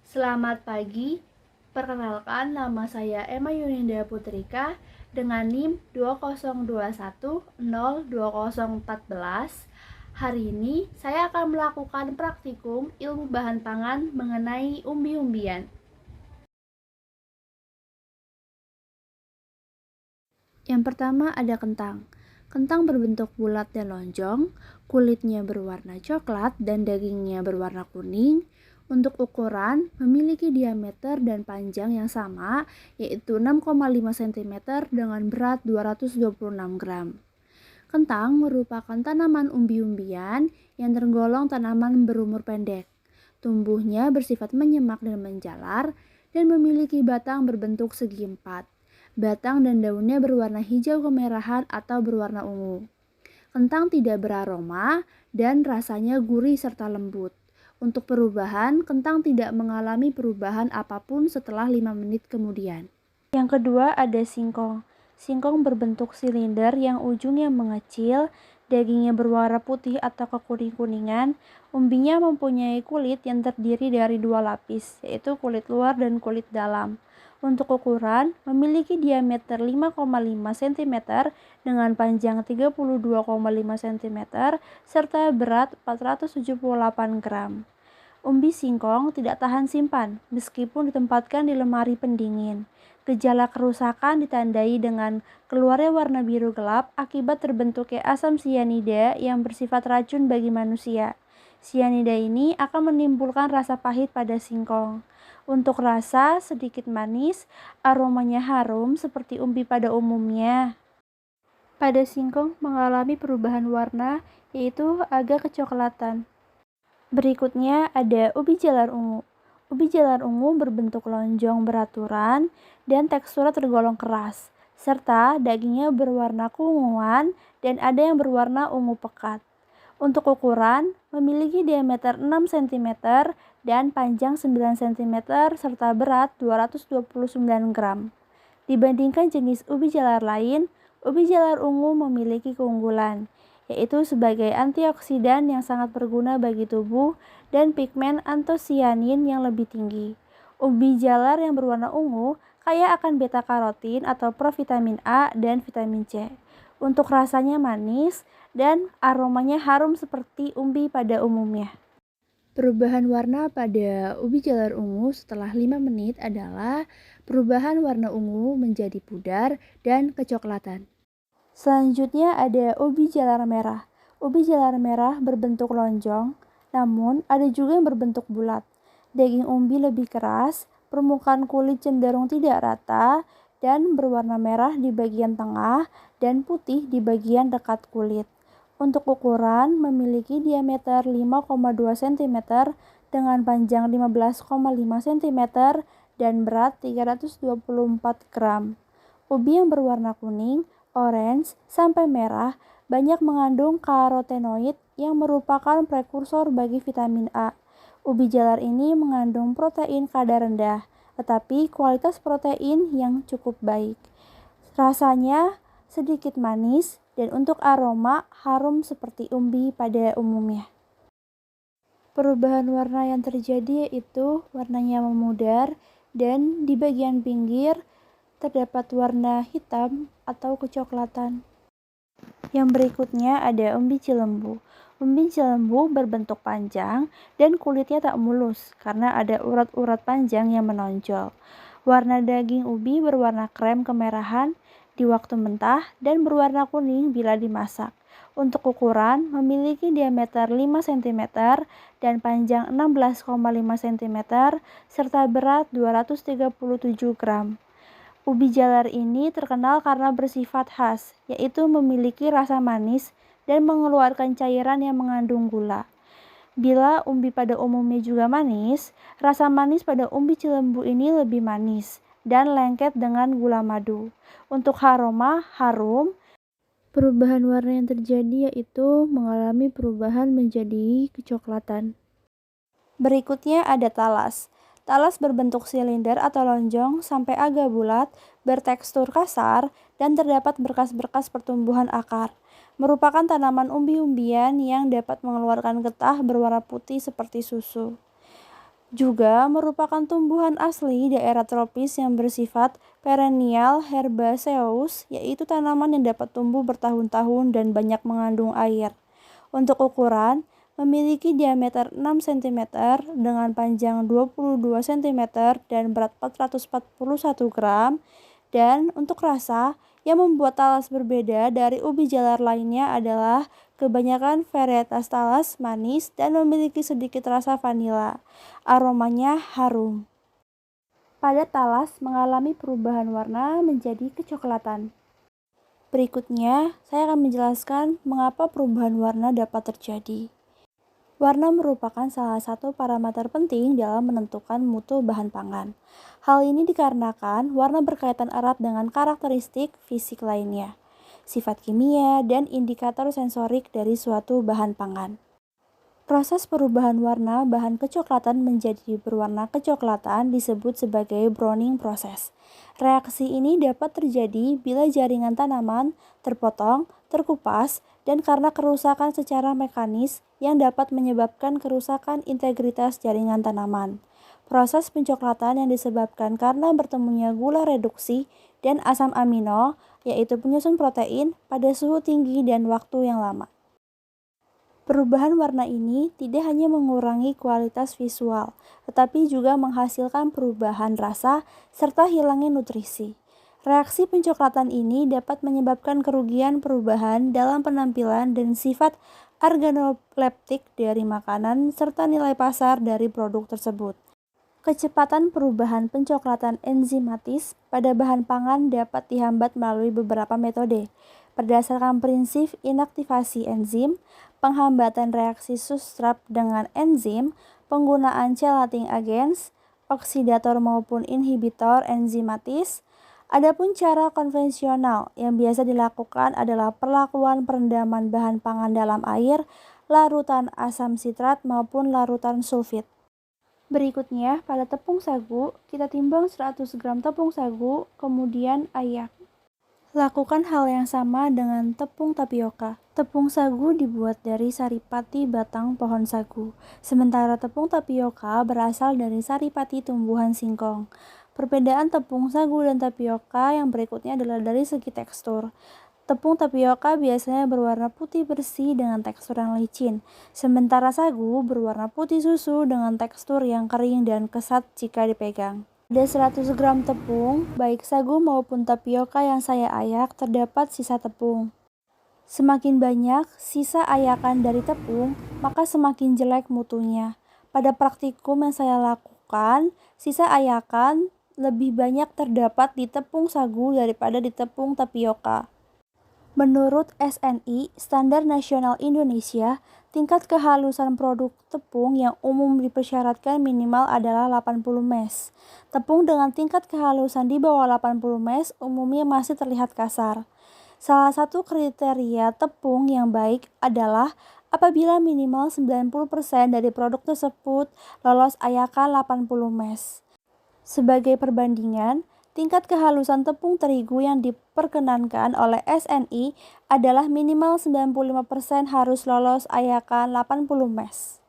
Selamat pagi, perkenalkan nama saya Emma Yuninda Putrika dengan NIM 2021020414. Hari ini saya akan melakukan praktikum ilmu bahan pangan mengenai umbi-umbian. Yang pertama ada kentang. Kentang berbentuk bulat dan lonjong, kulitnya berwarna coklat dan dagingnya berwarna kuning. Untuk ukuran, memiliki diameter dan panjang yang sama, yaitu 6,5 cm dengan berat 226 gram. Kentang merupakan tanaman umbi-umbian yang tergolong tanaman berumur pendek. Tumbuhnya bersifat menyemak dan menjalar dan memiliki batang berbentuk segi empat. Batang dan daunnya berwarna hijau kemerahan atau berwarna ungu. Kentang tidak beraroma dan rasanya gurih serta lembut. Untuk perubahan, kentang tidak mengalami perubahan apapun setelah 5 menit kemudian. Yang kedua ada singkong. Singkong berbentuk silinder yang ujungnya mengecil, dagingnya berwarna putih atau kekuning-kuningan. Umbinya mempunyai kulit yang terdiri dari dua lapis, yaitu kulit luar dan kulit dalam. Untuk ukuran, memiliki diameter 5,5 cm dengan panjang 32,5 cm serta berat 478 gram. Umbi singkong tidak tahan simpan meskipun ditempatkan di lemari pendingin. Gejala kerusakan ditandai dengan keluarnya warna biru gelap akibat terbentuknya asam sianida yang bersifat racun bagi manusia. Sianida ini akan menimbulkan rasa pahit pada singkong. Untuk rasa sedikit manis, aromanya harum seperti umbi pada umumnya. Pada singkong mengalami perubahan warna, yaitu agak kecoklatan. Berikutnya ada ubi jalar ungu. Ubi jalar ungu berbentuk lonjong beraturan dan teksturnya tergolong keras, serta dagingnya berwarna keunguan dan ada yang berwarna ungu pekat. Untuk ukuran, memiliki diameter 6 cm dan panjang 9 cm serta berat 229 gram. Dibandingkan jenis ubi jalar lain, ubi jalar ungu memiliki keunggulan, yaitu sebagai antioksidan yang sangat berguna bagi tubuh dan pigmen antosianin yang lebih tinggi. Ubi jalar yang berwarna ungu kaya akan beta-karotin atau provitamin A dan vitamin C. Untuk rasanya manis dan aromanya harum seperti umbi pada umumnya. Perubahan warna pada ubi jalar ungu setelah 5 menit adalah perubahan warna ungu menjadi pudar dan kecoklatan. Selanjutnya ada ubi jalar merah. Ubi jalar merah berbentuk lonjong, namun ada juga yang berbentuk bulat. Daging umbi lebih keras, permukaan kulit cenderung tidak rata, dan berwarna merah di bagian tengah dan putih di bagian dekat kulit. Untuk ukuran, memiliki diameter 5,2 cm dengan panjang 15,5 cm dan berat 324 gram. Ubi yang berwarna kuning, orange, sampai merah banyak mengandung karotenoid yang merupakan prekursor bagi vitamin A. Ubi jalar ini mengandung protein kadar rendah, tetapi kualitas protein yang cukup baik. Rasanya sedikit manis dan untuk aroma harum seperti umbi pada umumnya. Perubahan warna yang terjadi yaitu warnanya memudar dan di bagian pinggir terdapat warna hitam atau kecoklatan. Yang berikutnya ada umbi cilembu. Umbi cilembu berbentuk panjang dan kulitnya tak mulus karena ada urat-urat panjang yang menonjol. Warna daging ubi berwarna krem kemerahan di waktu mentah dan berwarna kuning bila dimasak. Untuk ukuran, memiliki diameter 5 cm dan panjang 16,5 cm serta berat 237 gram. Ubi jalar ini terkenal karena bersifat khas, yaitu memiliki rasa manis dan mengeluarkan cairan yang mengandung gula. Bila umbi pada umumnya juga manis, rasa manis pada umbi cilembu ini lebih manis dan lengket dengan gula madu. Untuk aroma, harum. Perubahan warna yang terjadi yaitu mengalami perubahan menjadi kecoklatan. Berikutnya ada talas. Talas berbentuk silinder atau lonjong sampai agak bulat, bertekstur kasar, dan terdapat berkas-berkas pertumbuhan akar. Merupakan tanaman umbi-umbian yang dapat mengeluarkan getah berwarna putih seperti susu. Juga merupakan tumbuhan asli daerah tropis yang bersifat perennial herbaceous, yaitu tanaman yang dapat tumbuh bertahun-tahun dan banyak mengandung air. Untuk ukuran, memiliki diameter 6 cm dengan panjang 22 cm dan berat 441 gram. Dan untuk rasa, yang membuat talas berbeda dari ubi jalar lainnya adalah kebanyakan varietas talas manis dan memiliki sedikit rasa vanila. Aromanya harum. Pada talas mengalami perubahan warna menjadi kecoklatan. Berikutnya, saya akan menjelaskan mengapa perubahan warna dapat terjadi. Warna merupakan salah satu parameter penting dalam menentukan mutu bahan pangan. Hal ini dikarenakan warna berkaitan erat dengan karakteristik fisik lainnya, sifat kimia, dan indikator sensorik dari suatu bahan pangan. Proses perubahan warna bahan kecoklatan menjadi berwarna kecoklatan disebut sebagai browning process. Reaksi ini dapat terjadi bila jaringan tanaman terpotong, terkupas, dan karena kerusakan secara mekanis yang dapat menyebabkan kerusakan integritas jaringan tanaman. Proses pencoklatan yang disebabkan karena bertemunya gula reduksi dan asam amino, yaitu penyusun protein, pada suhu tinggi dan waktu yang lama. Perubahan warna ini tidak hanya mengurangi kualitas visual, tetapi juga menghasilkan perubahan rasa serta hilangnya nutrisi. Reaksi pencoklatan ini dapat menyebabkan kerugian perubahan dalam penampilan dan sifat organoleptik dari makanan serta nilai pasar dari produk tersebut. Kecepatan perubahan pencoklatan enzimatis pada bahan pangan dapat dihambat melalui beberapa metode. Berdasarkan prinsip inaktivasi enzim, penghambatan reaksi substrat dengan enzim, penggunaan chelating agents, oksidator maupun inhibitor enzimatis. Adapun cara konvensional yang biasa dilakukan adalah perlakuan perendaman bahan pangan dalam air, larutan asam sitrat maupun larutan sulfit. Berikutnya, pada tepung sagu, kita timbang 100 gram tepung sagu, kemudian ayak. Lakukan hal yang sama dengan tepung tapioka. Tepung sagu dibuat dari saripati batang pohon sagu, sementara tepung tapioka berasal dari saripati tumbuhan singkong. Perbedaan tepung sagu dan tapioka yang berikutnya adalah dari segi tekstur. Tepung tapioka biasanya berwarna putih bersih dengan tekstur yang licin, sementara sagu berwarna putih susu dengan tekstur yang kering dan kesat jika dipegang. Ada 100 gram tepung, baik sagu maupun tapioka yang saya ayak, terdapat sisa tepung. Semakin banyak sisa ayakan dari tepung, maka semakin jelek mutunya. Pada praktikum yang saya lakukan, sisa ayakan lebih banyak terdapat di tepung sagu daripada di tepung tapioka. Menurut SNI, Standar Nasional Indonesia, tingkat kehalusan produk tepung yang umum dipersyaratkan minimal adalah 80 mes. Tepung dengan tingkat kehalusan di bawah 80 mes umumnya masih terlihat kasar. Salah satu kriteria tepung yang baik adalah apabila minimal 90% dari produk tersebut lolos ayakan 80 mes. Sebagai perbandingan, tingkat kehalusan tepung terigu yang diperkenankan oleh SNI adalah minimal 95% harus lolos ayakan 80 mes.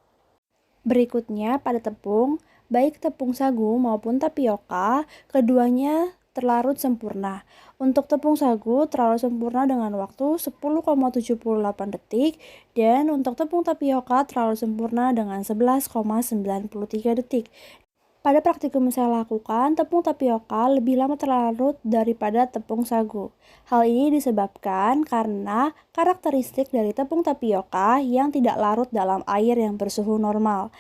Berikutnya pada tepung, baik tepung sagu maupun tapioka, keduanya terlarut sempurna. Untuk tepung sagu terlarut sempurna dengan waktu 10,78 detik dan untuk tepung tapioka terlarut sempurna dengan 11,93 detik. Pada praktikum yang saya lakukan, tepung tapioka lebih lama terlarut daripada tepung sagu. Hal ini disebabkan karena karakteristik dari tepung tapioka yang tidak larut dalam air yang bersuhu normal.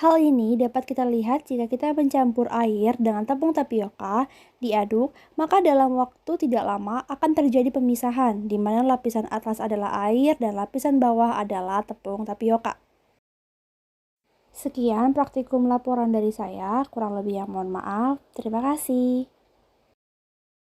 Hal ini dapat kita lihat jika kita mencampur air dengan tepung tapioka, diaduk, maka dalam waktu tidak lama akan terjadi pemisahan, di mana lapisan atas adalah air dan lapisan bawah adalah tepung tapioka. Sekian praktikum laporan dari saya, kurang lebih yang mohon maaf. Terima kasih.